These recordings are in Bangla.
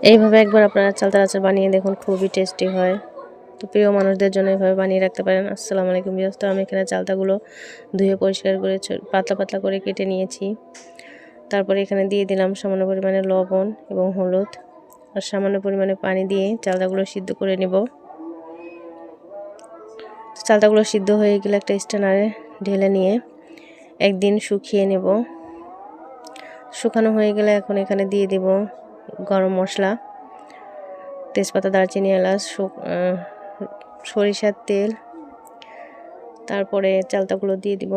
এইভাবে একবার আপনারা চালতার আচার বানিয়ে দেখুন, খুবই টেস্টি হয়। তো প্রিয় মানুষদের জন্য এভাবে বানিয়ে রাখতে পারেন। আসসালামু আলাইকুম ভিউয়ার্স। তো আমি এখানে চালতাগুলো ধুয়ে পরিষ্কার করে পাতলা পাতলা করে কেটে নিয়েছি। তারপরে এখানে দিয়ে দিলাম সামান্য পরিমাণে লবণ এবং হলুদ আর সামান্য পরিমাণে পানি দিয়ে চালতাগুলো সিদ্ধ করে নেব। চালতাগুলো সিদ্ধ হয়ে গেলে একটা স্ট্যানারে ঢেলে নিয়ে একদিন শুকিয়ে নেব। শুকানো হয়ে গেলে এখন এখানে দিয়ে দিব গরম মশলা, তেজপাতা, দারচিনি, এলাচ, সরিষার তেল। তারপরে চালতাগুলো দিয়ে দিব।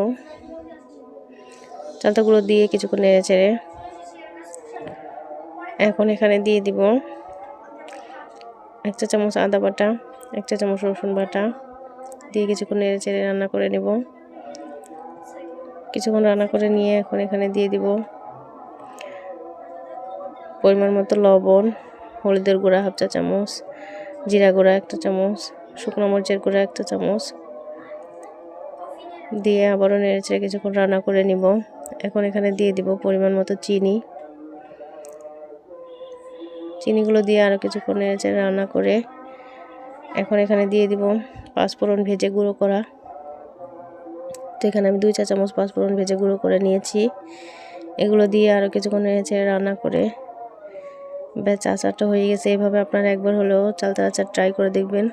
চালতাগুলো দিয়ে কিছুক্ষণ নেড়ে চেড়ে এখন এখানে দিয়ে দিব 1 চা চামচ আদা বাটা, 1 চা চামচ রসুন বাটা দিয়ে কিছুক্ষণ নেড়ে চেড়ে রান্না করে নেব। কিছুক্ষণ রান্না করে নিয়ে এখন এখানে দিয়ে দিব পরিমাণ মতো লবণ, হলুদের গুঁড়া 1/2 চা চামচ, জিরা গুঁড়া 1 চা চামচ, শুকনো মরিচের গুঁড়া 1 চা চামচ দিয়ে আবারও নেড়েচেড়ে কিছুক্ষণ রান্না করে নিব। এখন এখানে দিয়ে দিব পরিমাণ মতো চিনিগুলো দিয়ে আরও কিছুক্ষণ নেড়েচেড়ে রান্না করে এখন এখানে দিয়ে দিব পাঁচফোড়ন ভেজে গুঁড়ো করা। তো এখানে আমি 2 চা চামচ পাঁচফোড়ন ভেজে গুঁড়ো করে নিয়েছি। এগুলো দিয়ে আরও কিছুক্ষণ নেড়েচেড়ে রান্না করে ব্যাস আচারটা হয়ে গেছে। এভাবে আপনারা একবার হলেও চালতার আচার ট্রাই করে দেখবেন।